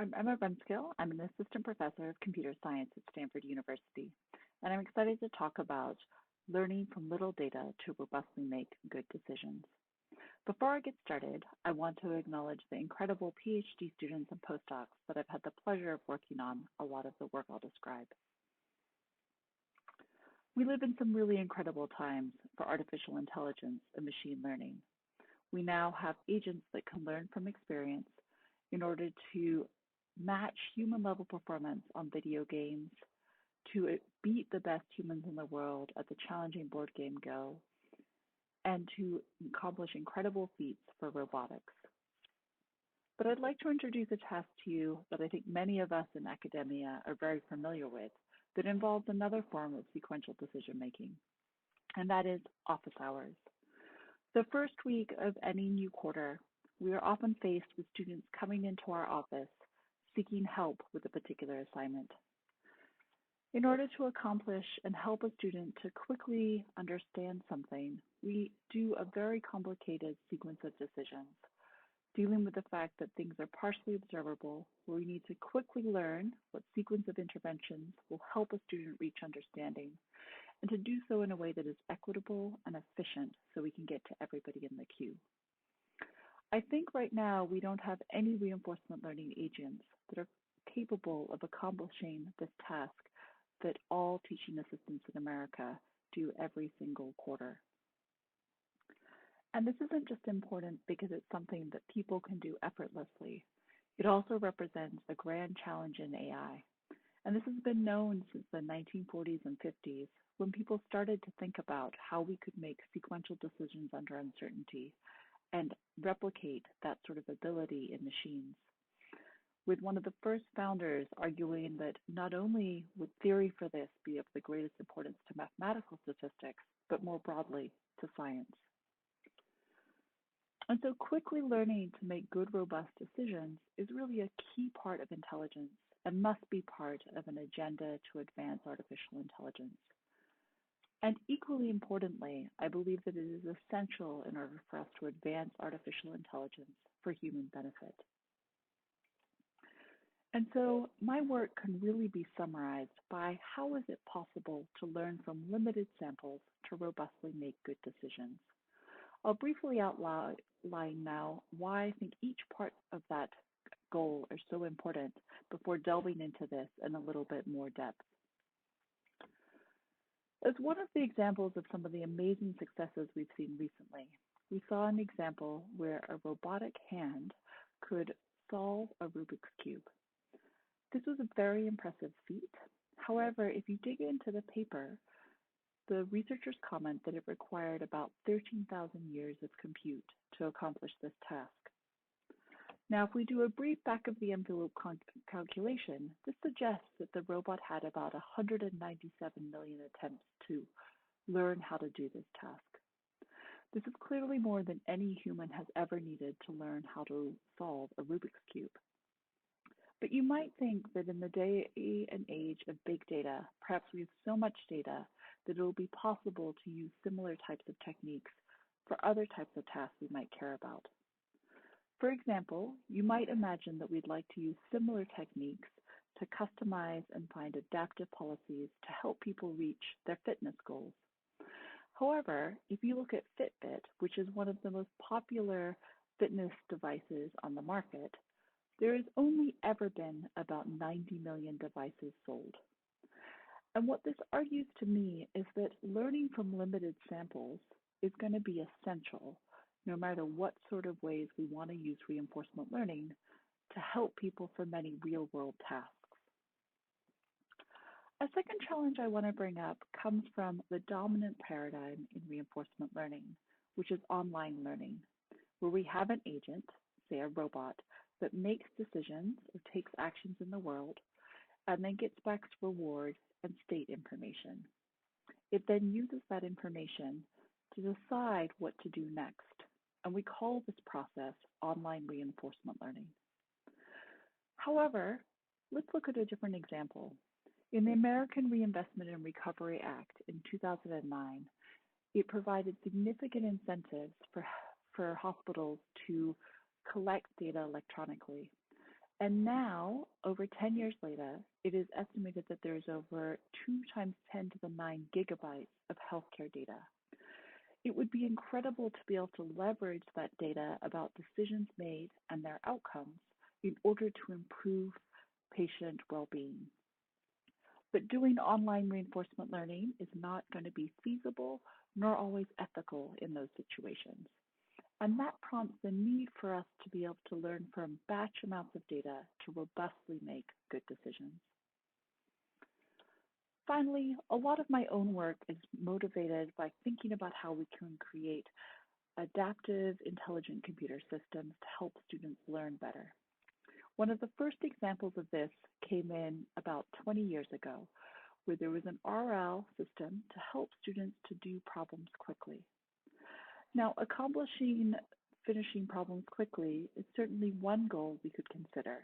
I'm Emma Brunskill. I'm an assistant professor of computer science at Stanford University, and I'm excited to talk about learning from little data to robustly make good decisions. Before I get started, I want to acknowledge the incredible PhD students and postdocs that I've had the pleasure of working on a lot of the work I'll describe. We live in some really incredible times for artificial intelligence and machine learning. We now have agents that can learn from experience in order to match human level performance on video games, to beat the best humans in the world at the challenging board game Go, and to accomplish incredible feats for robotics. But I'd like to introduce a task to you that I think many of us in academia are very familiar with that involves another form of sequential decision making, and that is office hours. The first week of any new quarter, we are often faced with students coming into our office seeking help with a particular assignment. In order to accomplish and help a student to quickly understand something, we do a very complicated sequence of decisions, dealing with the fact that things are partially observable, where we need to quickly learn what sequence of interventions will help a student reach understanding, and to do so in a way that is equitable and efficient so we can get to everybody in the queue. I think right now we don't have any reinforcement learning agents that are capable of accomplishing this task that all teaching assistants in America do every single quarter. And this isn't just important because it's something that people can do effortlessly. It also represents a grand challenge in AI. And this has been known since the 1940s and 50s, when people started to think about how we could make sequential decisions under uncertainty and replicate that sort of ability in machines, with one of the first founders arguing that not only would theory for this be of the greatest importance to mathematical statistics, but more broadly to science. And so quickly learning to make good, robust decisions is really a key part of intelligence and must be part of an agenda to advance artificial intelligence. And equally importantly, I believe that it is essential in order for us to advance artificial intelligence for human benefit. And so my work can really be summarized by how is it possible to learn from limited samples to robustly make good decisions. I'll briefly outline now why I think each part of that goal are so important before delving into this in a little bit more depth. As one of the examples of some of the amazing successes we've seen recently, we saw an example where a robotic hand could solve a Rubik's Cube. This was a very impressive feat. However, if you dig into the paper, the researchers comment that it required about 13,000 years of compute to accomplish this task. Now, if we do a brief back of the envelope calculation, this suggests that the robot had about 197 million attempts to learn how to do this task. This is clearly more than any human has ever needed to learn how to solve a Rubik's Cube. But you might think that in the day and age of big data, perhaps we have so much data that it will be possible to use similar types of techniques for other types of tasks we might care about. For example, you might imagine that we'd like to use similar techniques to customize and find adaptive policies to help people reach their fitness goals. However, if you look at Fitbit, which is one of the most popular fitness devices on the market, there has only ever been about 90 million devices sold. And what this argues to me is that learning from limited samples is going to be essential, no matter what sort of ways we want to use reinforcement learning to help people for many real-world tasks. A second challenge I want to bring up comes from the dominant paradigm in reinforcement learning, which is online learning, where we have an agent, say a robot, that makes decisions or takes actions in the world and then gets back reward and state information. It then uses that information to decide what to do next, and we call this process online reinforcement learning. However, let's look at a different example. In the American Reinvestment and Recovery Act in 2009, it provided significant incentives for hospitals to collect data electronically. And now, over 10 years later, it is estimated that there is over 2 times 10 to the 9 gigabytes of healthcare data. It would be incredible to be able to leverage that data about decisions made and their outcomes in order to improve patient well-being. But doing online reinforcement learning is not going to be feasible nor always ethical in those situations. And that prompts the need for us to be able to learn from batch amounts of data to robustly make good decisions. Finally, a lot of my own work is motivated by thinking about how we can create adaptive, intelligent computer systems to help students learn better. One of the first examples of this came in about 20 years ago, where there was an RL system to help students to do problems quickly. Now, finishing problems quickly is certainly one goal we could consider,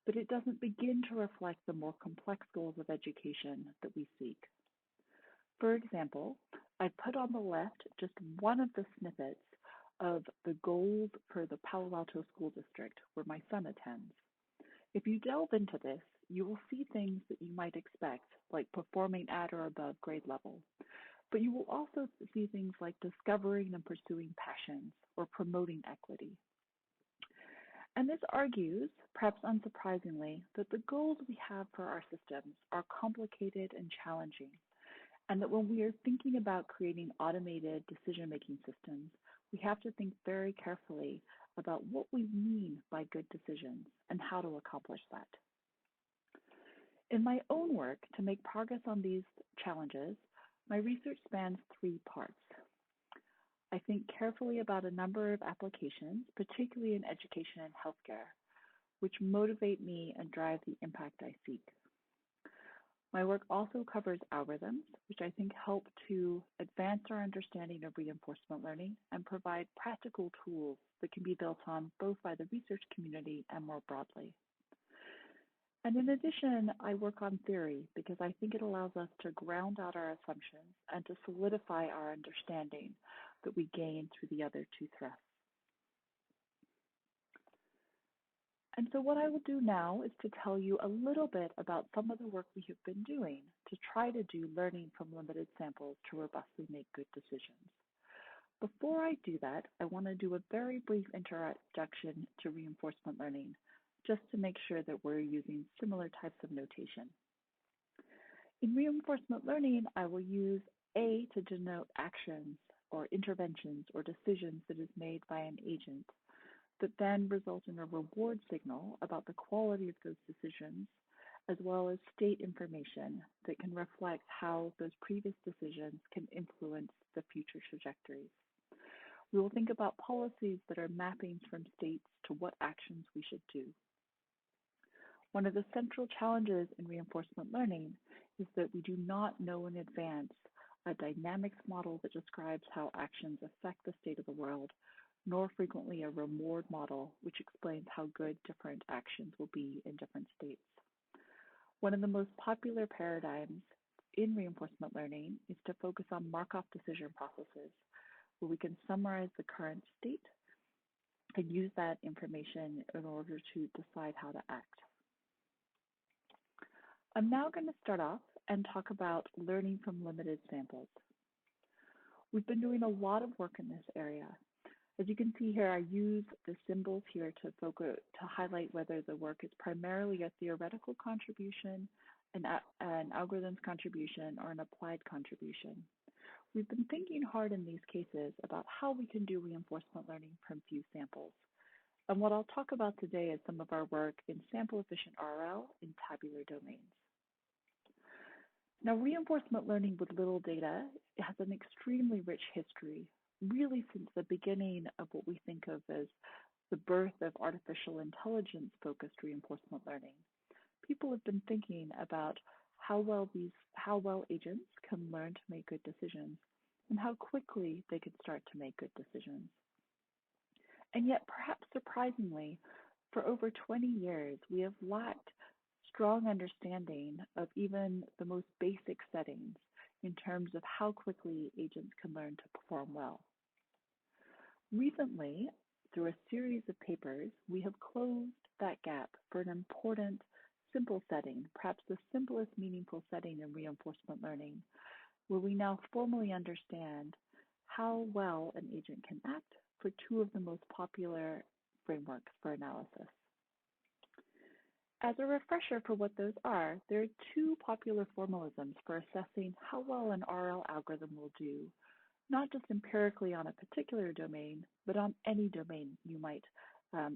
but it doesn't begin to reflect the more complex goals of education that we seek. For example, I put on the left just one of the snippets of the goals for the Palo Alto School District, where my son attends. If you delve into this, you will see things that you might expect, like performing at or above grade level. But you will also see things like discovering and pursuing passions or promoting equity. And this argues, perhaps unsurprisingly, that the goals we have for our systems are complicated and challenging, and that when we are thinking about creating automated decision-making systems, we have to think very carefully about what we mean by good decisions and how to accomplish that. In my own work, to make progress on these challenges, my research spans 3 parts. I think carefully about a number of applications, particularly in education and healthcare, which motivate me and drive the impact I seek. My work also covers algorithms, which I think help to advance our understanding of reinforcement learning and provide practical tools that can be built on both by the research community and more broadly. And in addition, I work on theory because I think it allows us to ground out our assumptions and to solidify our understanding that we gain through the other 2 thrusts. And so what I will do now is to tell you a little bit about some of the work we have been doing to try to do learning from limited samples to robustly make good decisions. Before I do that, I want to do a very brief introduction to reinforcement learning, just to make sure that we're using similar types of notation. In reinforcement learning, I will use A to denote actions or interventions or decisions that is made by an agent that then result in a reward signal about the quality of those decisions, as well as state information that can reflect how those previous decisions can influence the future trajectories. We will think about policies that are mappings from states to what actions we should do. One of the central challenges in reinforcement learning is that we do not know in advance a dynamics model that describes how actions affect the state of the world, nor frequently a reward model which explains how good different actions will be in different states. One of the most popular paradigms in reinforcement learning is to focus on Markov decision processes, where we can summarize the current state and use that information in order to decide how to act. I'm now going to start off and talk about learning from limited samples. We've been doing a lot of work in this area. As you can see here, I use the symbols here to highlight whether the work is primarily a theoretical contribution, an algorithms contribution, or an applied contribution. We've been thinking hard in these cases about how we can do reinforcement learning from few samples. And what I'll talk about today is some of our work in sample-efficient RL in tabular domains. Now, reinforcement learning with little data has an extremely rich history, really since the beginning of what we think of as the birth of artificial intelligence-focused reinforcement learning. People have been thinking about how well agents can learn to make good decisions and how quickly they could start to make good decisions. And yet, perhaps surprisingly, for over 20 years, we have lacked strong understanding of even the most basic settings in terms of how quickly agents can learn to perform well. Recently, through a series of papers, we have closed that gap for an important, simple setting, perhaps the simplest meaningful setting in reinforcement learning, where we now formally understand how well an agent can act for two of the most popular frameworks for analysis. As a refresher for what those are, there are two popular formalisms for assessing how well an RL algorithm will do, not just empirically on a particular domain, but on any domain you might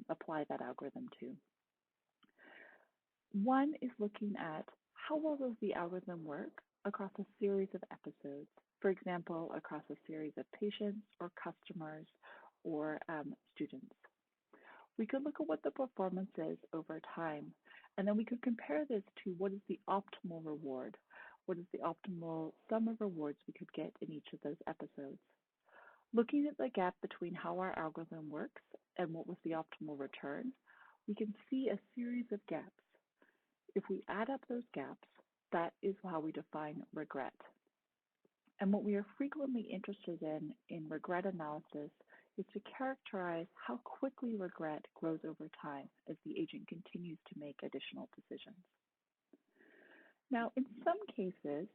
apply that algorithm to. One is looking at how well does the algorithm work across a series of episodes, for example, across a series of patients or customers or students. We could look at what the performance is over time, and then we could compare this to what is the optimal reward, what is the optimal sum of rewards we could get in each of those episodes. Looking at the gap between how our algorithm works and what was the optimal return, we can see a series of gaps. If we add up those gaps, that is how we define regret. And what we are frequently interested in regret analysis is to characterize how quickly regret grows over time as the agent continues to make additional decisions. Now, in some cases,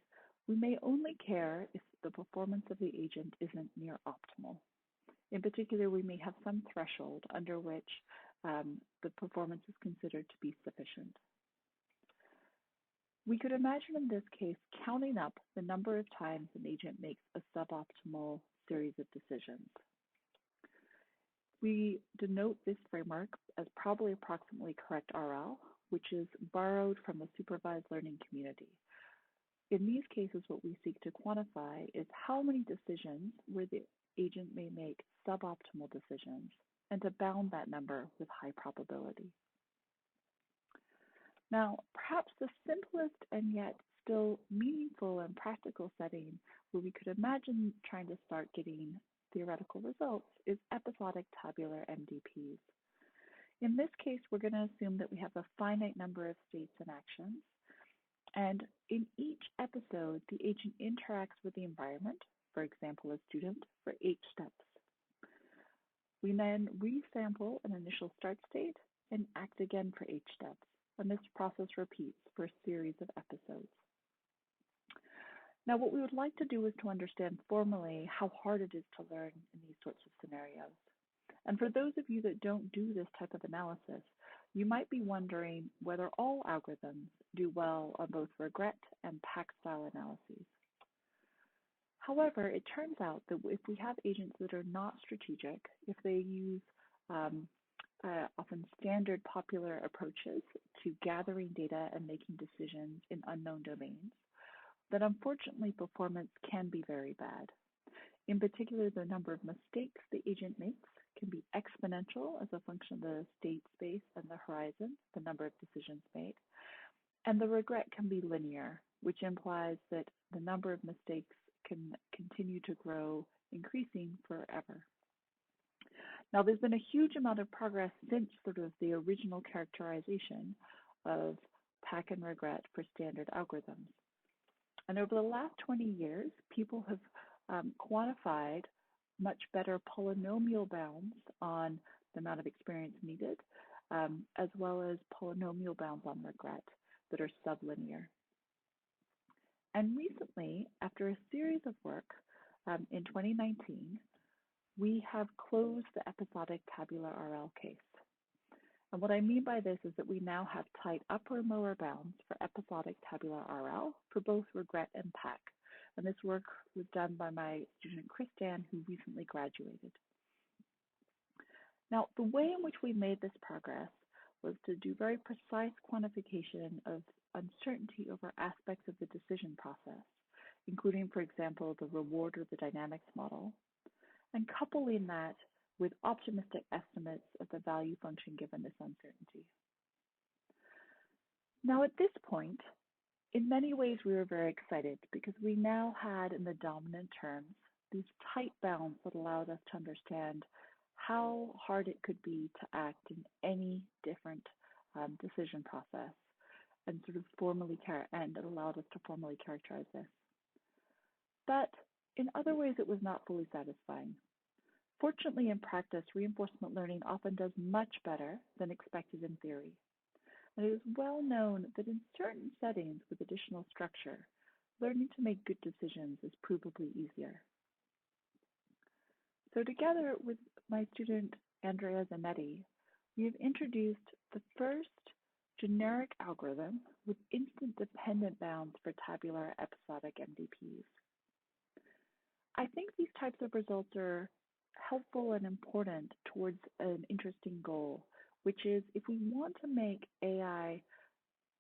we may only care if the performance of the agent isn't near optimal. In particular, we may have some threshold under which the performance is considered to be sufficient. We could imagine in this case counting up the number of times an agent makes a suboptimal series of decisions. We denote this framework as probably approximately correct RL, which is borrowed from the supervised learning community. In these cases, what we seek to quantify is how many decisions where the agent may make suboptimal decisions, and to bound that number with high probability. Now, perhaps the simplest and yet still meaningful and practical setting where we could imagine trying to start getting theoretical results is episodic tabular MDPs. In this case, we're going to assume that we have a finite number of states and actions, and in each episode, the agent interacts with the environment, for example, a student, for 8 steps. We then resample an initial start state and act again for 8 steps. And this process repeats for a series of episodes. Now, what we would like to do is to understand formally how hard it is to learn in these sorts of scenarios. And for those of you that don't do this type of analysis, you might be wondering whether all algorithms do well on both regret and PAC-style analyses. However, it turns out that if we have agents that are not strategic, if they use often standard popular approaches to gathering data and making decisions in unknown domains, that unfortunately performance can be very bad. In particular, the number of mistakes the agent makes can be exponential as a function of the state space and the horizon, the number of decisions made. And the regret can be linear, which implies that the number of mistakes can continue to grow, increasing forever. Now, there's been a huge amount of progress since sort of the original characterization of PAC and regret for standard algorithms. And over the last 20 years, people have quantified much better polynomial bounds on the amount of experience needed, as well as polynomial bounds on regret that are sublinear. And recently, after a series of work in 2019, we have closed the episodic tabular RL case. And what I mean by this is that we now have tight upper and lower bounds for episodic tabular RL for both regret and PAC. And this work was done by my student Chris Dan, who recently graduated. Now, the way in which we made this progress was to do very precise quantification of uncertainty over aspects of the decision process, including, for example, the reward or the dynamics model, and coupling that with optimistic estimates of the value function given this uncertainty. Now, at this point, in many ways, we were very excited because we now had, in the dominant terms, these tight bounds that allowed us to understand how hard it could be to act in any different decision process, and sort of and it allowed us to formally characterize this. But in other ways, it was not fully satisfying. Fortunately, in practice, reinforcement learning often does much better than expected in theory. And it is well known that in certain settings with additional structure, learning to make good decisions is provably easier. So together with my student Andrea Zanetti, we have introduced the first generic algorithm with instant dependent bounds for tabular episodic MDPs. I think these types of results are helpful and important towards an interesting goal, which is if we want to make AI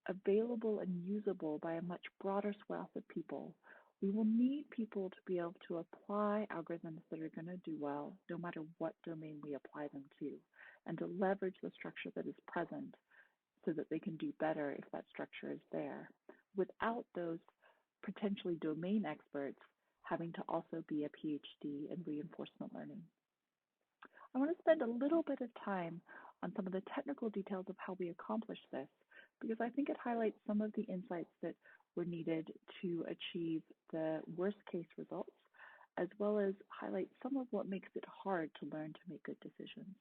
available and usable by a much broader swath of people, we will need people to be able to apply algorithms that are going to do well, no matter what domain we apply them to, and to leverage the structure that is present so that they can do better if that structure is there, without those potentially domain experts having to also be a PhD in reinforcement learning. I want to spend a little bit of time on some of the technical details of how we accomplish this, because I think it highlights some of the insights that were needed to achieve the worst case results, as well as highlight some of what makes it hard to learn to make good decisions.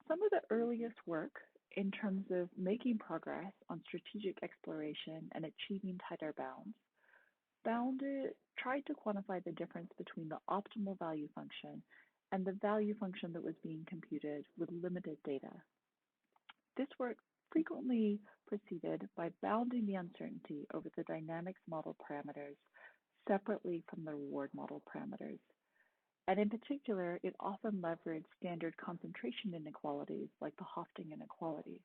Some of the earliest work in terms of making progress on strategic exploration and achieving tighter bounds tried to quantify the difference between the optimal value function and the value function that was being computed with limited data. This work frequently proceeded by bounding the uncertainty over the dynamics model parameters separately from the reward model parameters. And in particular, it often leveraged standard concentration inequalities like the Hofting inequality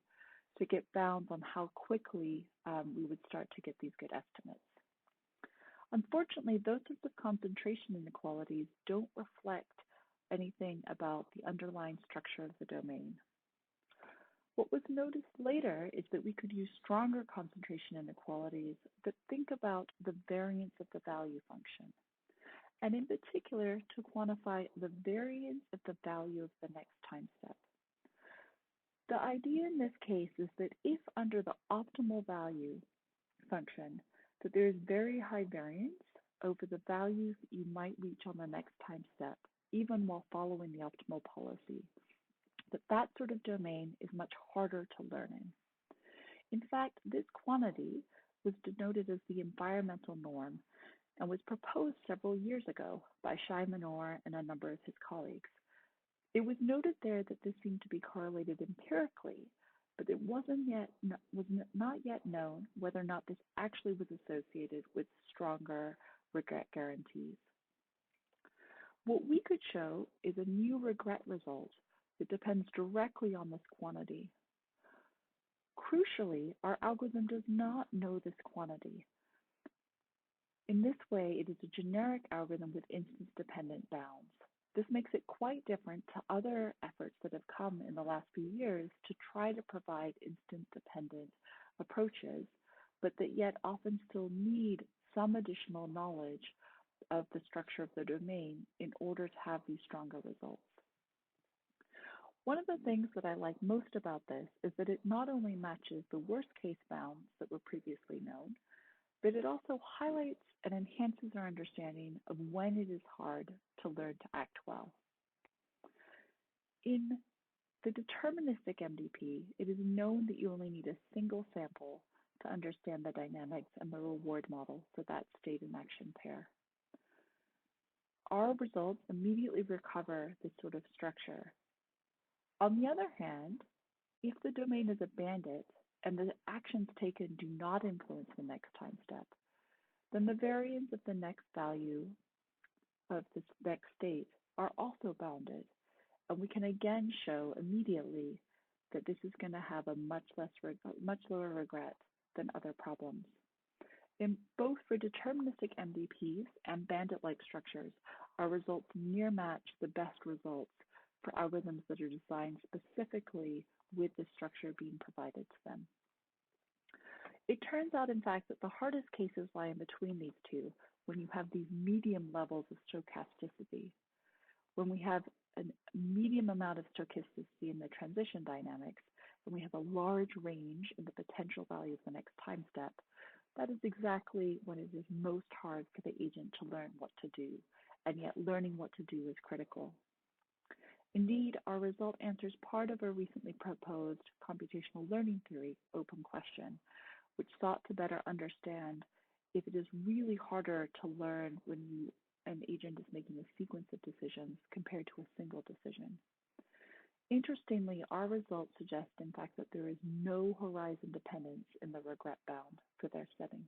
to get bounds on how quickly we would start to get these good estimates. Unfortunately, those sorts of concentration inequalities don't reflect anything about the underlying structure of the domain. What was noticed later is that we could use stronger concentration inequalities that think about the variance of the value function, and in particular to quantify the variance of the value of the next time step. The idea in this case is that if under the optimal value function, that there is very high variance over the values that you might reach on the next time step, even while following the optimal policy, that sort of domain is much harder to learn in. In fact, this quantity was denoted as the environmental norm and was proposed several years ago by Shai Menor and a number of his colleagues. It was noted there that this seemed to be correlated empirically, but it was not yet known whether or not this actually was associated with stronger regret guarantees. What we could show is a new regret result that depends directly on this quantity. Crucially, our algorithm does not know this quantity. In this way, it is a generic algorithm with instance-dependent bounds. This makes it quite different to other efforts that have come in the last few years to try to provide instance-dependent approaches, but that yet often still need some additional knowledge of the structure of the domain in order to have these stronger results. One of the things that I like most about this is that it not only matches the worst case bounds that were previously known, but it also highlights and enhances our understanding of when it is hard to learn to act well. In the deterministic MDP, it is known that you only need a single sample to understand the dynamics and the reward model for that state and action pair. Our results immediately recover this sort of structure. On the other hand, if the domain is a bandit and the actions taken do not influence the next time step, then the variance of the next value of this next state are also bounded. And we can again show immediately that this is going to have a much lower regret than other problems. In both for deterministic MDPs and bandit-like structures, our results near match the best results for algorithms that are designed specifically with this structure being provided to them. It turns out, in fact, that the hardest cases lie in between these two, when you have these medium levels of stochasticity. When we have a medium amount of stochasticity in the transition dynamics, and we have a large range in the potential value of the next time step, that is exactly when it is most hard for the agent to learn what to do and yet learning what to do is critical. Indeed, our result answers part of a recently proposed computational learning theory open question, which sought to better understand if it is really harder to learn when an agent is making a sequence of decisions compared to a single decision. Interestingly, our results suggest, in fact, that there is no horizon dependence in the regret bound for their setting.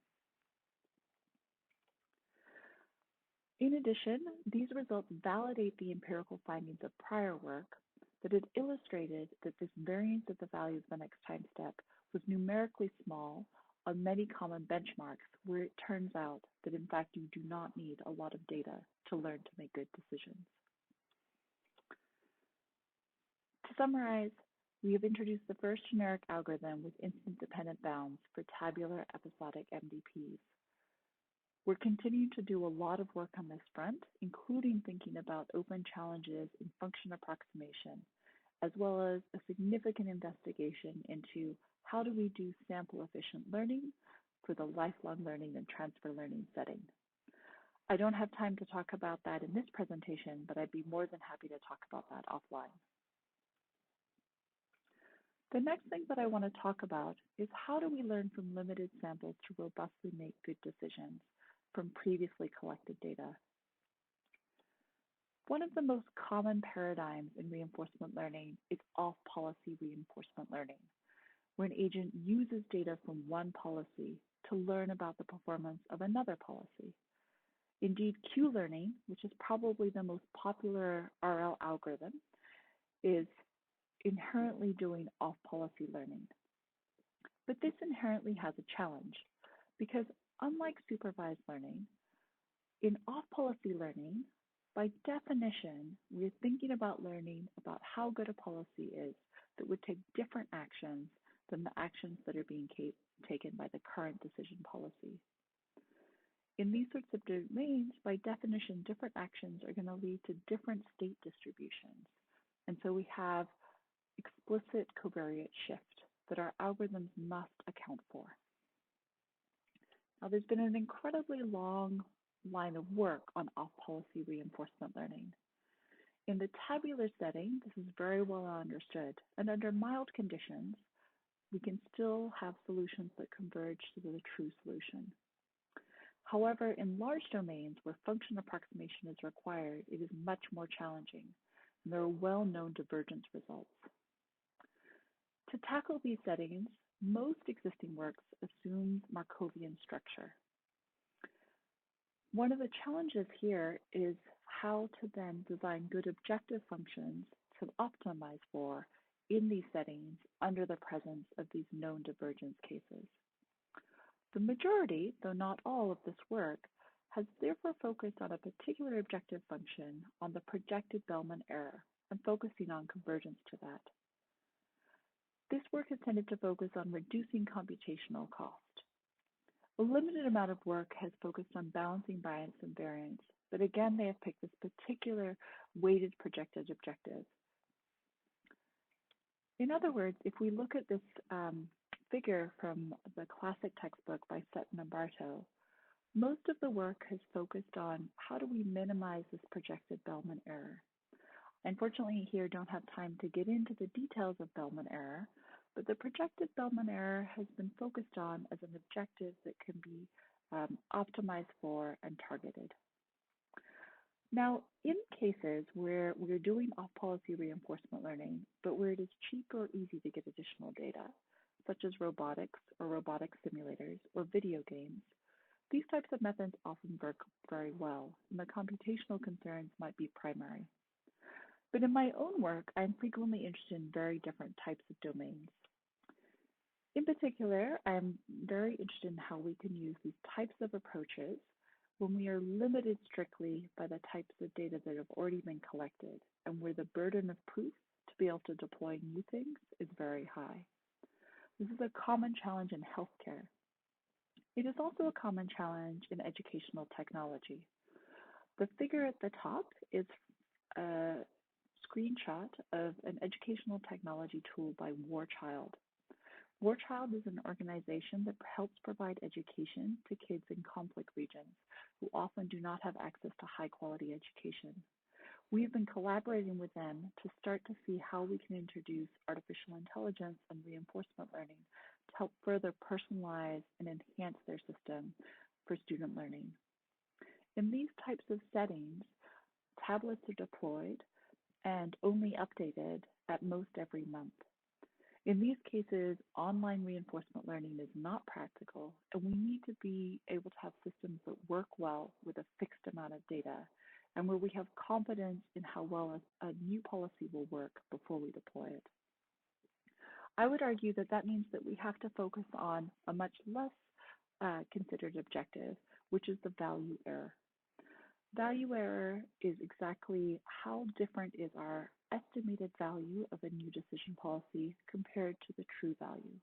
In addition, these results validate the empirical findings of prior work that had illustrated that this variance of the value of the next time step was numerically small on many common benchmarks, where it turns out that, in fact, you do not need a lot of data to learn to make good decisions. To summarize, we have introduced the first generic algorithm with instance-dependent bounds for tabular episodic MDPs. We're continuing to do a lot of work on this front, including thinking about open challenges in function approximation, as well as a significant investigation into how do we do sample-efficient learning for the lifelong learning and transfer learning setting. I don't have time to talk about that in this presentation, but I'd be more than happy to talk about that offline. The next thing that I want to talk about is how do we learn from limited samples to robustly make good decisions from previously collected data. One of the most common paradigms in reinforcement learning is off-policy reinforcement learning, where an agent uses data from one policy to learn about the performance of another policy. Indeed, Q-learning, which is probably the most popular RL algorithm, is inherently doing off-policy learning. But this inherently has a challenge because unlike supervised learning, in off-policy learning, by definition, we're thinking about learning about how good a policy is that would take different actions than the actions that are being taken by the current decision policy. In these sorts of domains, by definition, different actions are going to lead to different state distributions. And so we have explicit covariate shift that our algorithms must account for. Now, there's been an incredibly long line of work on off-policy reinforcement learning. In the tabular setting, this is very well understood, and under mild conditions, we can still have solutions that converge to the true solution. However, in large domains where function approximation is required, it is much more challenging, and there are well-known divergence results. To tackle these settings, most existing works assume Markovian structure. One of the challenges here is how to then design good objective functions to optimize for in these settings under the presence of these known divergence cases. The majority, though not all, of this work has therefore focused on a particular objective function on the projected Bellman error and focusing on convergence to that. This work is tended to focus on reducing computational cost. A limited amount of work has focused on balancing variance and variance, but again, they have picked this particular weighted projected objective. In other words, if we look at this figure from the classic textbook by Sutton and Bartow, most of the work has focused on how do we minimize this projected Bellman error. Unfortunately, here don't have time to get into the details of Bellman error, but the projected Bellman error has been focused on as an objective that can be optimized for and targeted. Now, in cases where we're doing off-policy reinforcement learning, but where it is cheap or easy to get additional data, such as robotics or robotic simulators or video games, these types of methods often work very well, and the computational concerns might be primary. But in my own work, I'm frequently interested in very different types of domains. In particular, I'm very interested in how we can use these types of approaches when we are limited strictly by the types of data that have already been collected and where the burden of proof to be able to deploy new things is very high. This is a common challenge in healthcare. It is also a common challenge in educational technology. The figure at the top is a screenshot of an educational technology tool by WarChild. WarChild is an organization that helps provide education to kids in conflict regions who often do not have access to high quality education. We've been collaborating with them to start to see how we can introduce artificial intelligence and reinforcement learning to help further personalize and enhance their system for student learning. In these types of settings, tablets are deployed and only updated at most every month. In these cases, online reinforcement learning is not practical, and we need to be able to have systems that work well with a fixed amount of data and where we have confidence in how well a new policy will work before we deploy it. I would argue that that means that we have to focus on a much less considered objective, which is the value error. Value error is exactly how different is our estimated value of a new decision policy compared to the true value.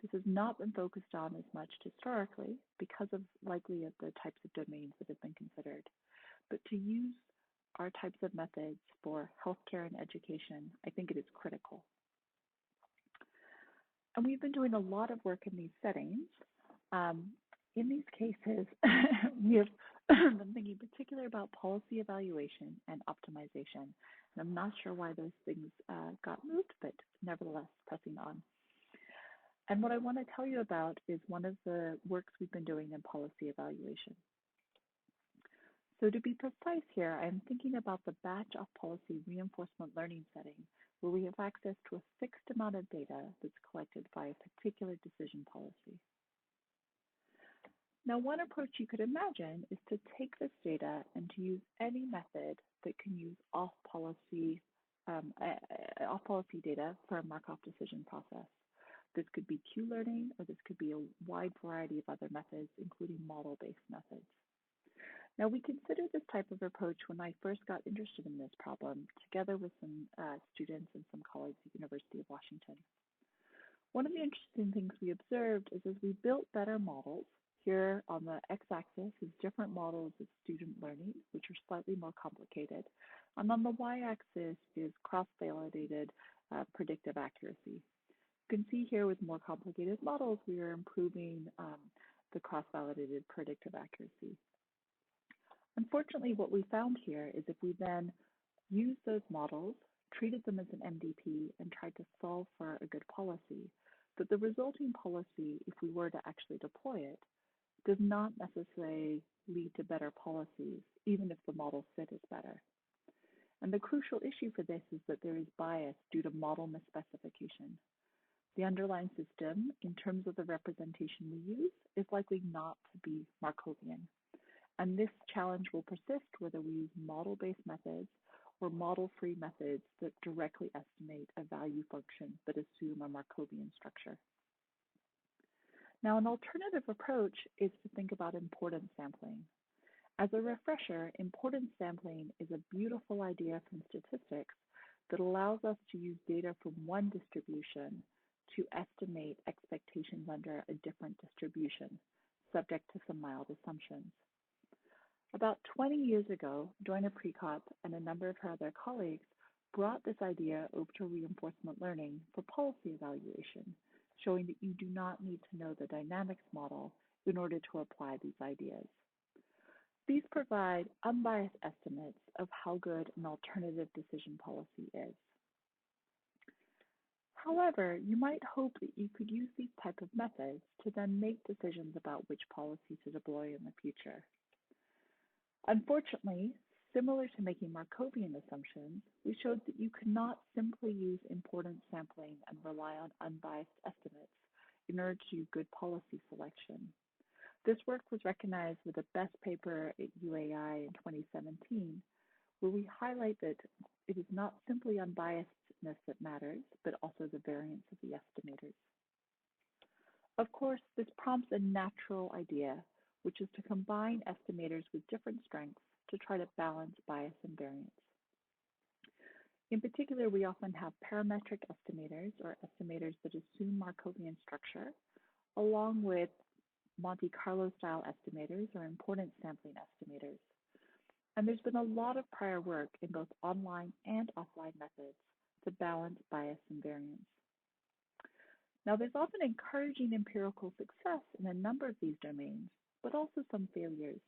This has not been focused on as much historically because of likely of the types of domains that have been considered. But to use our types of methods for healthcare and education, I think it is critical. And we've been doing a lot of work in these settings. In these cases, we have been thinking particularly about policy evaluation and optimization. And I'm not sure why those things got moved, but nevertheless, pressing on. And what I want to tell you about is one of the works we've been doing in policy evaluation. So to be precise here, I'm thinking about the batch of policy reinforcement learning setting, where we have access to a fixed amount of data that's collected by a particular decision policy. Now, one approach you could imagine is to take this data and to use any method that can use off-policy data for a Markov decision process. This could be Q-learning, or this could be a wide variety of other methods, including model-based methods. Now, we considered this type of approach when I first got interested in this problem, together with some students and some colleagues at the University of Washington. One of the interesting things we observed is as we built better models, here on the x-axis is different models of student learning, which are slightly more complicated. And on the y-axis is cross-validated predictive accuracy. You can see here with more complicated models, we are improving the cross-validated predictive accuracy. Unfortunately, what we found here is if we then use those models, treated them as an MDP, and tried to solve for a good policy, that the resulting policy, if we were to actually deploy it, does not necessarily lead to better policies, even if the model fit is better. And the crucial issue for this is that there is bias due to model misspecification. The underlying system, in terms of the representation we use, is likely not to be Markovian. And this challenge will persist whether we use model-based methods or model-free methods that directly estimate a value function but assume a Markovian structure. Now, an alternative approach is to think about importance sampling. As a refresher, importance sampling is a beautiful idea from statistics that allows us to use data from one distribution to estimate expectations under a different distribution, subject to some mild assumptions. About 20 years ago, Joyna Prekop and a number of her other colleagues brought this idea over to reinforcement learning for policy evaluation, showing that you do not need to know the dynamics model in order to apply these ideas. These provide unbiased estimates of how good an alternative decision policy is. However, you might hope that you could use these type of methods to then make decisions about which policy to deploy in the future. Unfortunately, similar to making Markovian assumptions, we showed that you could not simply use importance sampling and rely on unbiased estimates in order to do good policy selection. This work was recognized with a best paper at UAI in 2017, where we highlight that it is not simply unbiasedness that matters, but also the variance of the estimators. Of course, this prompts a natural idea, which is to combine estimators with different strengths to try to balance bias and variance. In particular, we often have parametric estimators, or estimators that assume Markovian structure, along with Monte Carlo style estimators, or importance sampling estimators. And there's been a lot of prior work in both online and offline methods to balance bias and variance. Now, there's often encouraging empirical success in a number of these domains, but also some failures.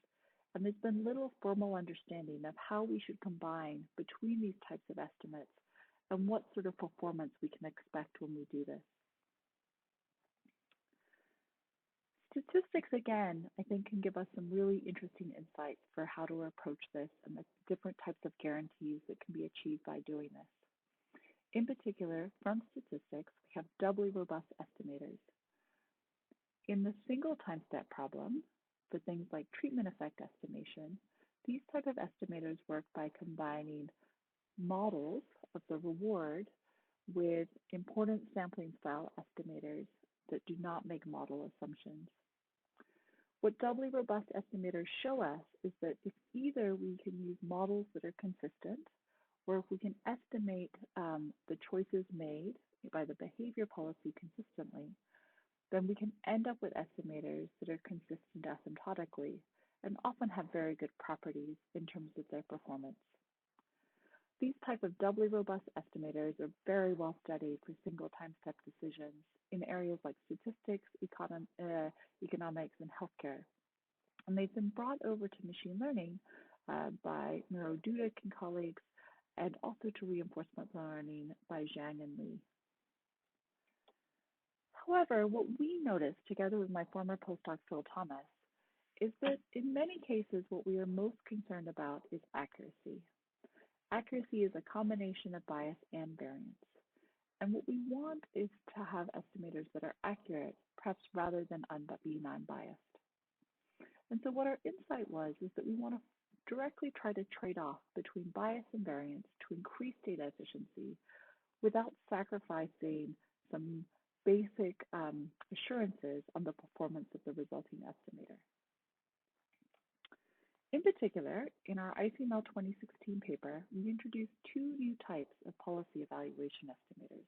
and there's been little formal understanding of how we should combine between these types of estimates and what sort of performance we can expect when we do this. Statistics, again, I think can give us some really interesting insights for how to approach this and the different types of guarantees that can be achieved by doing this. In particular, from statistics, we have doubly robust estimators. In the single time step problem, for things like treatment effect estimation, these type of estimators work by combining models of the reward with importance sampling style estimators that do not make model assumptions. What doubly robust estimators show us is that if either we can use models that are consistent, or if we can estimate the choices made by the behavior policy consistently, then we can end up with estimators that are consistent asymptotically and often have very good properties in terms of their performance. These type of doubly robust estimators are very well studied for single time step decisions in areas like statistics, economics, and healthcare. And they've been brought over to machine learning by Miro Dudek and colleagues, and also to reinforcement learning by Zhang and Li. However, what we noticed together with my former postdoc Phil Thomas is that in many cases what we are most concerned about is accuracy. Accuracy is a combination of bias and variance. And what we want is to have estimators that are accurate, perhaps rather than being unbiased. And so what our insight was is that we want to directly try to trade off between bias and variance to increase data efficiency without sacrificing some basic assurances on the performance of the resulting estimator. In particular, in our ICML 2016 paper, we introduced two new types of policy evaluation estimators.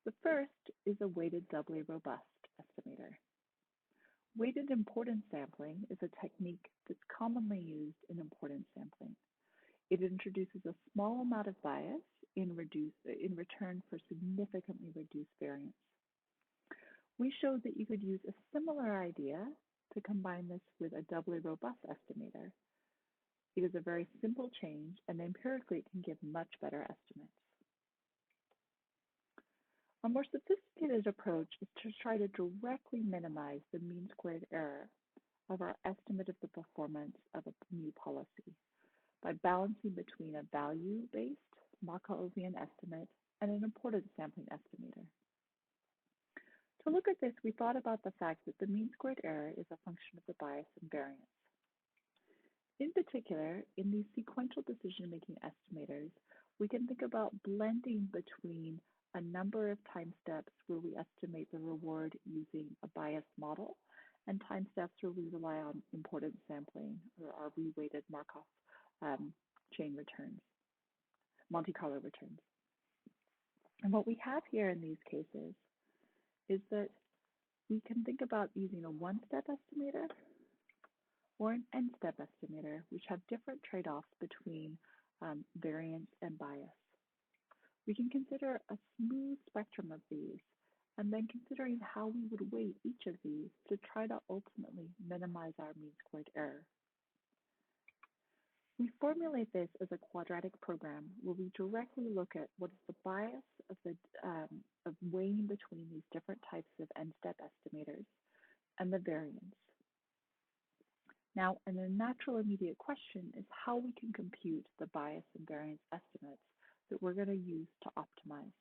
The first is a weighted doubly robust estimator. Weighted importance sampling is a technique that's commonly used in importance sampling. It introduces a small amount of bias in return for significantly reduced variance. We showed that you could use a similar idea to combine this with a doubly robust estimator. It is a very simple change, and empirically it can give much better estimates. A more sophisticated approach is to try to directly minimize the mean squared error of our estimate of the performance of a new policy by balancing between a value-based Markovian estimate and an importance sampling estimator. To look at this, we thought about the fact that the mean squared error is a function of the bias and variance. In particular, in these sequential decision-making estimators, we can think about blending between a number of time steps where we estimate the reward using a biased model and time steps where we rely on importance sampling or our reweighted Markov chain returns, Monte Carlo returns. And what we have here in these cases is that we can think about using a one-step estimator or an n-step estimator, which have different trade-offs between variance and bias. We can consider a smooth spectrum of these, and then considering how we would weight each of these to try to ultimately minimize our mean squared error. We formulate this as a quadratic program where we directly look at what is the bias of weighing between these different types of n-step estimators and the variance. Now, and a natural immediate question is how we can compute the bias and variance estimates that we're going to use to optimize.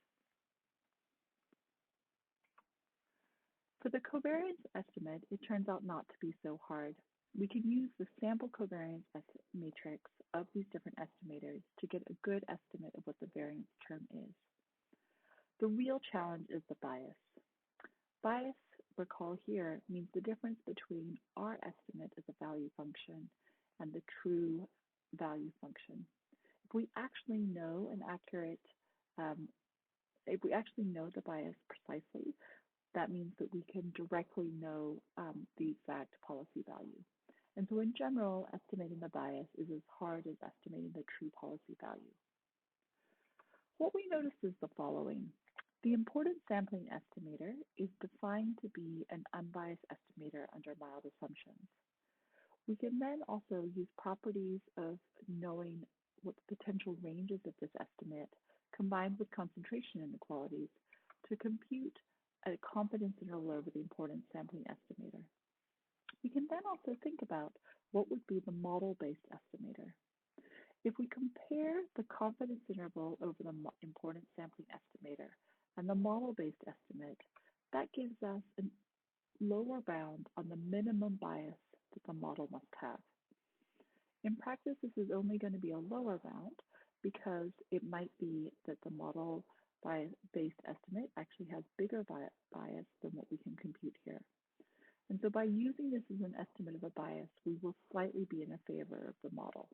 For the covariance estimate, it turns out not to be so hard. We can use the sample covariance matrix of these different estimators to get a good estimate of what the variance term is. The real challenge is the bias. Bias, recall here, means the difference between our estimate as a value function and the true value function. If we actually know if we actually know the bias precisely, that means that we can directly know the exact policy value. And so in general, estimating the bias is as hard as estimating the true policy value. What we noticed is the following. The importance sampling estimator is defined to be an unbiased estimator under mild assumptions. We can then also use properties of knowing what the potential ranges of this estimate combined with concentration inequalities to compute a confidence interval over the importance sampling estimator. We can then also think about what would be the model-based estimator. If we compare the confidence interval over the importance sampling estimator and the model-based estimate, that gives us a lower bound on the minimum bias that the model must have. In practice, this is only going to be a lower bound because it might be that the model-based estimate actually has bigger bias than what we can compute here. And so by using this as an estimate of a bias, we will slightly be in favor of the model.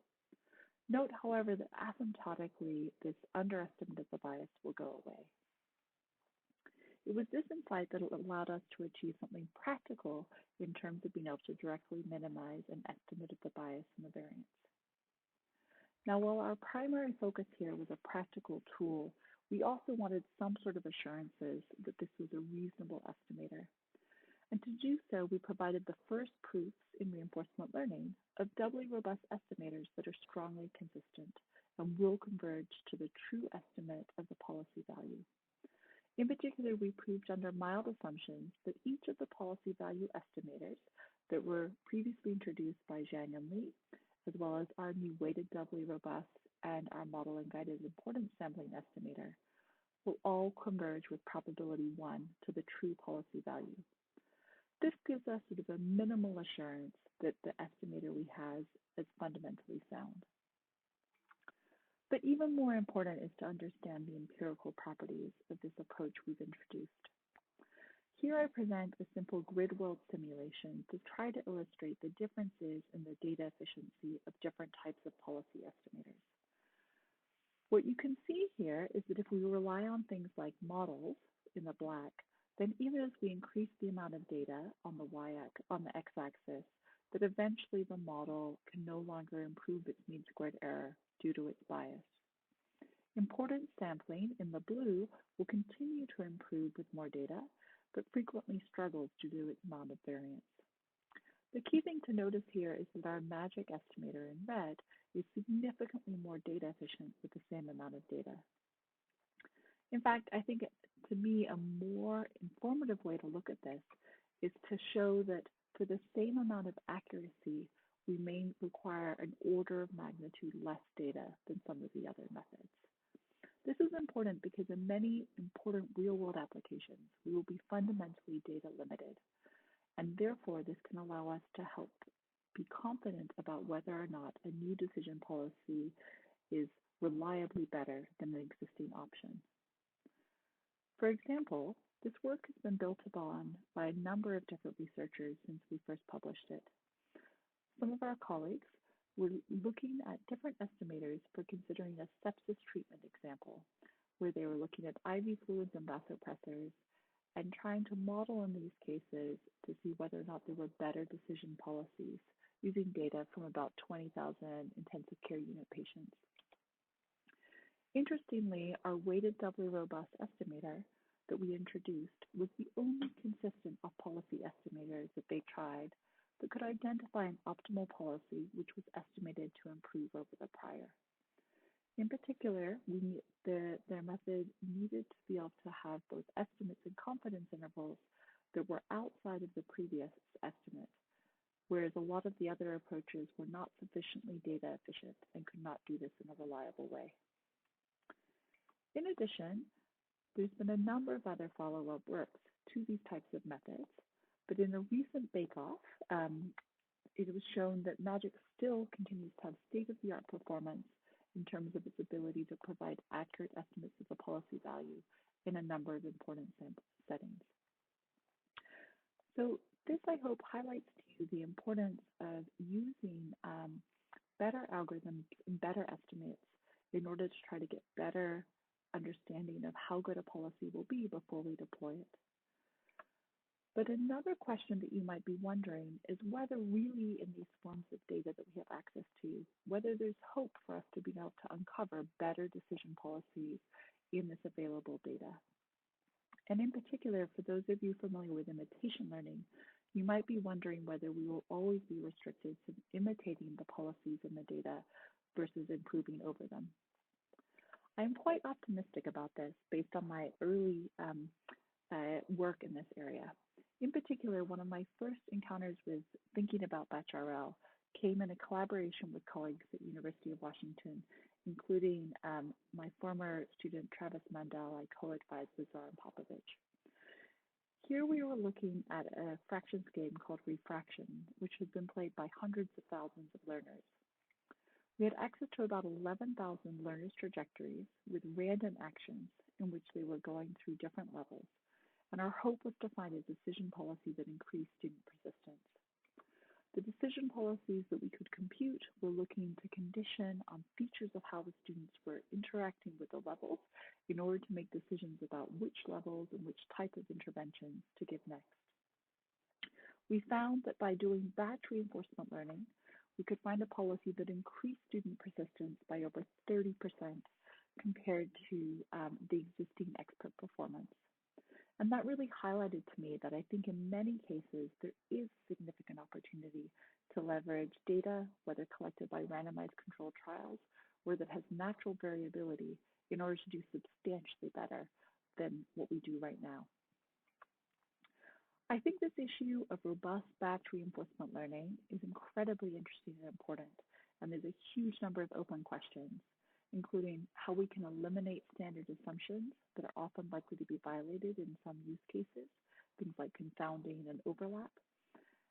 Note, however, that asymptotically, this underestimate of the bias will go away. It was this insight that allowed us to achieve something practical in terms of being able to directly minimize an estimate of the bias and the variance. Now, while our primary focus here was a practical tool, we also wanted some sort of assurances that this was a reasonable estimator. And to do so, we provided the first proofs in reinforcement learning of doubly robust estimators that are strongly consistent and will converge to the true estimate of the policy value. In particular, we proved under mild assumptions that each of the policy value estimators that were previously introduced by Zhang and Li, as well as our new weighted doubly robust and our model and guided importance sampling estimator, will all converge with probability 1 to the true policy value. This gives us sort of a minimal assurance that the estimator we have is fundamentally sound. But even more important is to understand the empirical properties of this approach we've introduced. Here I present a simple grid world simulation to try to illustrate the differences in the data efficiency of different types of policy estimators. What you can see here is that if we rely on things like models in the black, then even as we increase the amount of data on the x-axis, that eventually the model can no longer improve its mean squared error due to its bias. Importance sampling in the blue will continue to improve with more data, but frequently struggles due to its amount of variance. The key thing to notice here is that our magic estimator in red is significantly more data efficient with the same amount of data. In fact, I think to me a more informative way to look at this is to show that for the same amount of accuracy, we may require an order of magnitude less data than some of the other methods. This is important because in many important real-world applications, we will be fundamentally data limited, and therefore this can allow us to help be confident about whether or not a new decision policy is reliably better than the existing option. For example, this work has been built upon by a number of different researchers since we first published it. Some of our colleagues were looking at different estimators for considering a sepsis treatment example, where they were looking at IV fluids and vasopressors and trying to model in these cases to see whether or not there were better decision policies using data from about 20,000 intensive care unit patients. Interestingly, our weighted doubly robust estimator that we introduced was the only consistent policy estimator that they tried that could identify an optimal policy which was estimated to improve over the prior. In particular, their method needed to be able to have both estimates and confidence intervals that were outside of the previous estimate, whereas a lot of the other approaches were not sufficiently data efficient and could not do this in a reliable way. In addition, there's been a number of other follow-up works to these types of methods, but in a recent bake-off, it was shown that MAGIC still continues to have state-of-the-art performance in terms of its ability to provide accurate estimates of the policy value in a number of important settings. So this, I hope, highlights to you the importance of using better algorithms and better estimates in order to try to get better understanding of how good a policy will be before we deploy it. But another question that you might be wondering is whether really in these forms of data that we have access to, whether there's hope for us to be able to uncover better decision policies in this available data. And in particular, for those of you familiar with imitation learning, You might be wondering whether we will always be restricted to imitating the policies in the data versus improving over them. I'm quite optimistic about this based on my early work in this area. In particular, one of my first encounters with thinking about BatchRL came in a collaboration with colleagues at University of Washington, including my former student Travis Mandel. I co-advised with Zoran Popovic. Here we were looking at a fractions game called Refraction, which has been played by hundreds of thousands of learners. We had access to about 11,000 learners' trajectories with random actions in which they were going through different levels, and our hope was to find a decision policy that increased student persistence. The decision policies that we could compute were looking to condition on features of how the students were interacting with the levels in order to make decisions about which levels and which type of interventions to give next. We found that by doing batch reinforcement learning, we could find a policy that increased student persistence by over 30% compared to the existing expert performance. And that really highlighted to me that I think in many cases there is significant opportunity to leverage data, whether collected by randomized controlled trials or that has natural variability in order to do substantially better than what we do right now. I think this issue of robust batch reinforcement learning is incredibly interesting and important, and there's a huge number of open questions, including how we can eliminate standard assumptions that are often likely to be violated in some use cases, things like confounding and overlap.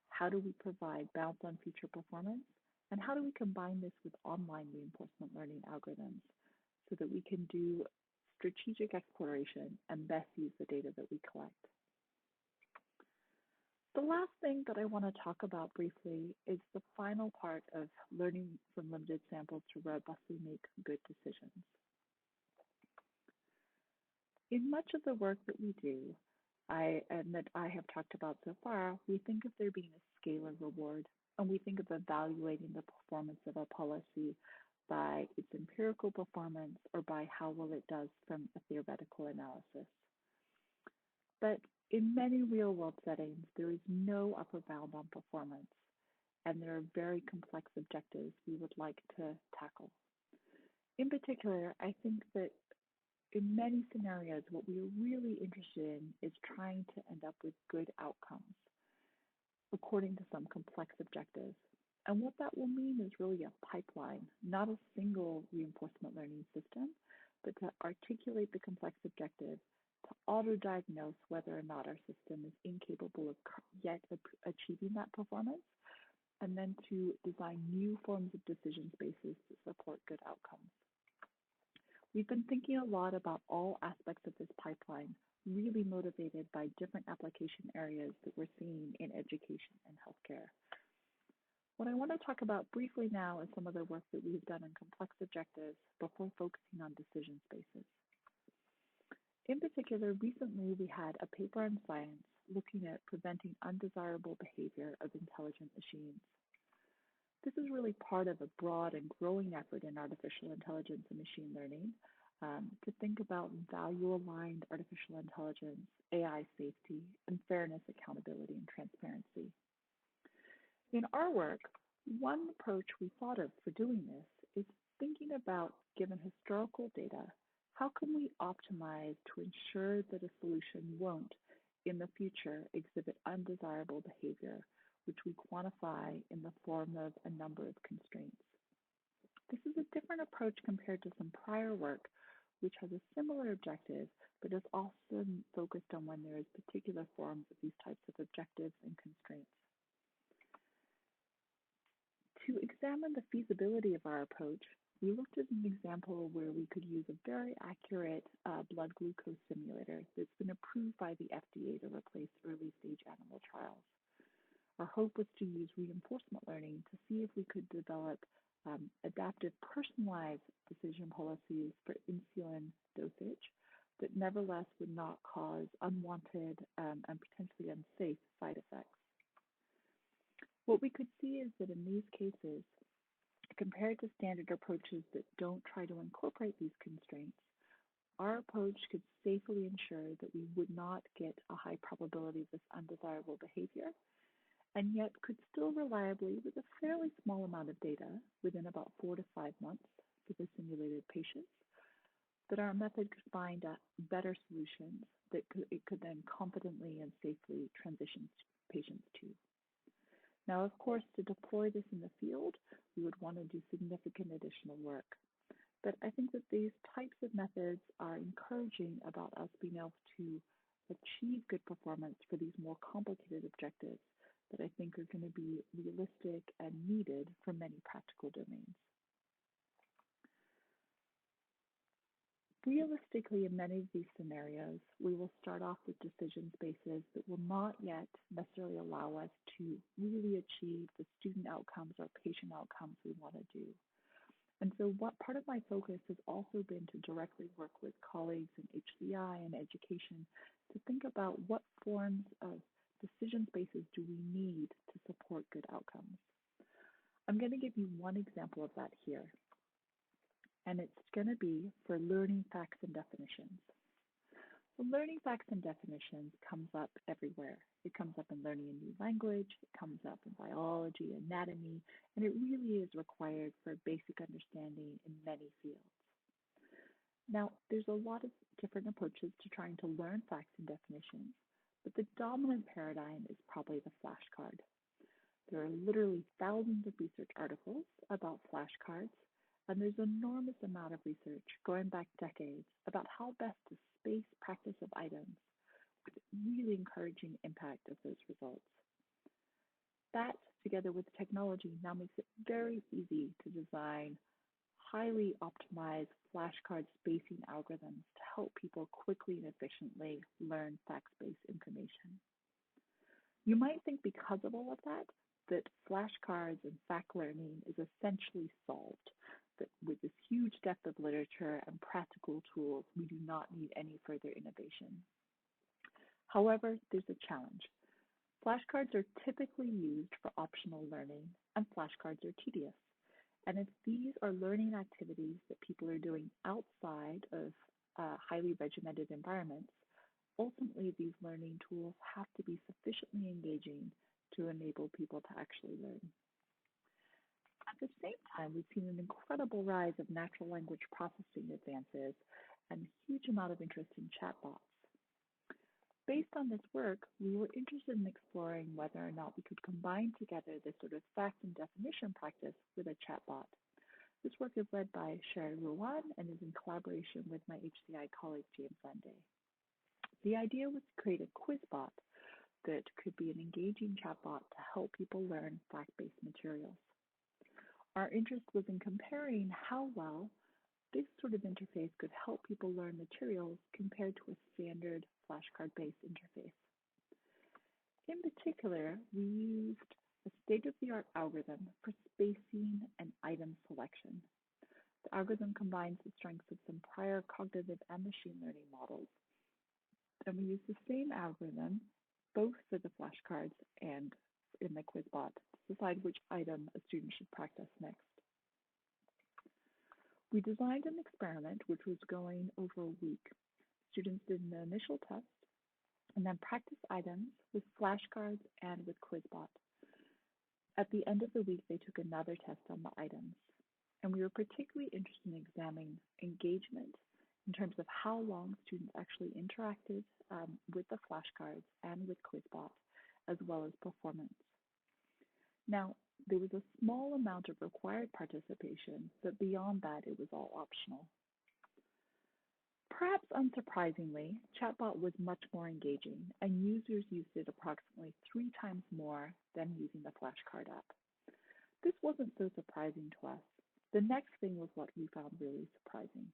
How do we provide bounds on feature performance? And how do we combine this with online reinforcement learning algorithms so that we can do strategic exploration and best use the data that we collect? The last thing that I want to talk about briefly is the final part of learning from limited samples to robustly make good decisions. In much of the work that we do, and that I have talked about so far, we think of there being a scalar reward, and we think of evaluating the performance of a policy by its empirical performance or by how well it does from a theoretical analysis. But in many real-world settings, there is no upper bound on performance, and there are very complex objectives we would like to tackle. In particular, I think that in many scenarios, what we are really interested in is trying to end up with good outcomes according to some complex objectives. And what that will mean is really a pipeline, not a single reinforcement learning system, but to articulate the complex objective, to auto-diagnose whether or not our system is incapable of yet achieving that performance, and then to design new forms of decision spaces to support good outcomes. We've been thinking a lot about all aspects of this pipeline, really motivated by different application areas that we're seeing in education and healthcare. What I want to talk about briefly now is some of the work that we've done in complex objectives before focusing on decision spaces. In particular, recently we had a paper in Science looking at preventing undesirable behavior of intelligent machines. This is really part of a broad and growing effort in artificial intelligence and machine learning to think about value-aligned artificial intelligence, AI safety, and fairness, accountability, and transparency. In our work, one approach we thought of for doing this is thinking about, given historical data, how can we optimize to ensure that a solution won't, in the future, exhibit undesirable behavior, which we quantify in the form of a number of constraints. This is a different approach compared to some prior work, which has a similar objective, but is also focused on when there is particular forms of these types of objectives and constraints. To examine the feasibility of our approach, we looked at an example where we could use a very accurate blood glucose simulator that's been approved by the FDA to replace early-stage animal trials. Our hope was to use reinforcement learning to see if we could develop adaptive, personalized decision policies for insulin dosage that nevertheless would not cause unwanted and potentially unsafe side effects. What we could see is that in these cases, compared to standard approaches that don't try to incorporate these constraints, our approach could safely ensure that we would not get a high probability of this undesirable behavior, and yet could still reliably, with a fairly small amount of data, within about 4 to 5 months for the simulated patients, that our method could find better solutions that it could then confidently and safely transition patients to. Now, of course, to deploy this in the field, we would want to do significant additional work. But I think that these types of methods are encouraging about us being able to achieve good performance for these more complicated objectives that I think are going to be realistic and needed for many practical domains. Realistically, in many of these scenarios, we will start off with decision spaces that will not yet necessarily allow us to really achieve the student outcomes or patient outcomes we want to do. And so what part of my focus has also been to directly work with colleagues in HCI and education to think about what forms of decision spaces do we need to support good outcomes. I'm going to give you one example of that here, and it's going to be for learning facts and definitions. Well, learning facts and definitions comes up everywhere. It comes up in learning a new language, it comes up in biology, anatomy, and it really is required for basic understanding in many fields. Now, there's a lot of different approaches to trying to learn facts and definitions, but the dominant paradigm is probably the flashcard. There are literally thousands of research articles about flashcards, and there's an enormous amount of research going back decades about how best to space practice of items with really encouraging impact of those results. That, together with technology, now makes it very easy to design highly optimized flashcard spacing algorithms to help people quickly and efficiently learn fact-based information. You might think because of all of that flashcards and fact learning is essentially solved, that with this huge depth of literature and practical tools, we do not need any further innovation. However, there's a challenge. Flashcards are typically used for optional learning, and flashcards are tedious. And if these are learning activities that people are doing outside of highly regimented environments, ultimately these learning tools have to be sufficiently engaging to enable people to actually learn. At the same time, we've seen an incredible rise of natural language processing advances and a huge amount of interest in chatbots. Based on this work, we were interested in exploring whether or not we could combine together this sort of fact and definition practice with a chatbot. This work is led by Sherry Ruan and is in collaboration with my HCI colleague, James Landay. The idea was to create a quiz bot that could be an engaging chatbot to help people learn fact-based materials. Our interest was in comparing how well this sort of interface could help people learn materials compared to a standard flashcard-based interface. In particular, we used a state-of-the-art algorithm for spacing and item selection. The algorithm combines the strengths of some prior cognitive and machine learning models. And we used the same algorithm both for the flashcards and in the QuizBot to decide which item a student should practice next. We designed an experiment which was going over a week. Students did an initial test and then practiced items with flashcards and with QuizBot. At the end of the week, they took another test on the items. And we were particularly interested in examining engagement in terms of how long students actually interacted with the flashcards and with QuizBot, as well as performance. Now, there was a small amount of required participation, but beyond that, it was all optional. Perhaps unsurprisingly, Chatbot was much more engaging, and users used it approximately 3 times more than using the flashcard app. This wasn't so surprising to us. The next thing was what we found really surprising.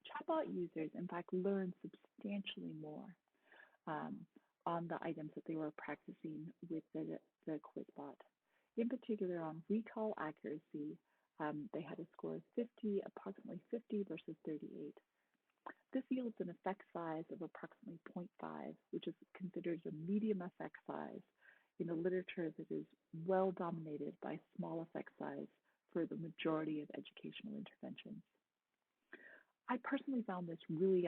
Chatbot users, in fact, learned substantially more on the items that they were practicing with the QuizBot. In particular, on recall accuracy, they had a score of 50, approximately 50 versus 38. This yields an effect size of approximately 0.5, which is considered a medium effect size in a literature that is well dominated by small effect size for the majority of educational interventions. I personally found this really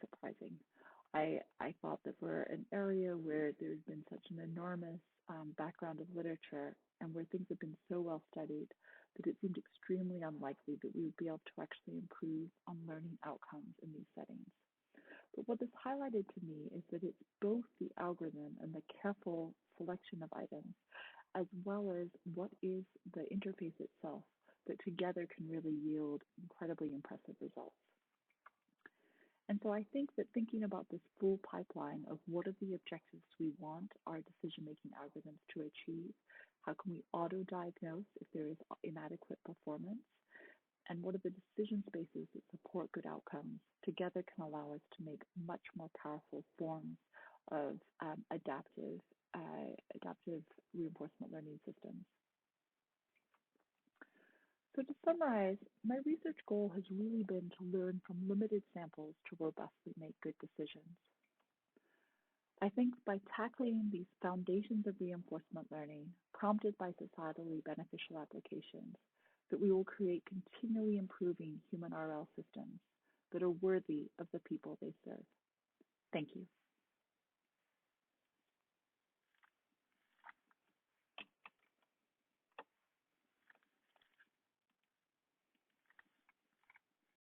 surprising. I thought that we're an area where there's been such an enormous background of literature and where things have been so well studied that it seemed extremely unlikely that we would be able to actually improve on learning outcomes in these settings. But what this highlighted to me is that it's both the algorithm and the careful selection of items, as well as what is the interface itself, that together can really yield incredibly impressive results. And so I think that thinking about this full pipeline of what are the objectives we want our decision-making algorithms to achieve, how can we auto-diagnose if there is inadequate performance, and what are the decision spaces that support good outcomes, together can allow us to make much more powerful forms of adaptive reinforcement learning systems. So to summarize, my research goal has really been to learn from limited samples to robustly make good decisions. I think by tackling these foundations of reinforcement learning, prompted by societally beneficial applications, that we will create continually improving human RL systems that are worthy of the people they serve. Thank you.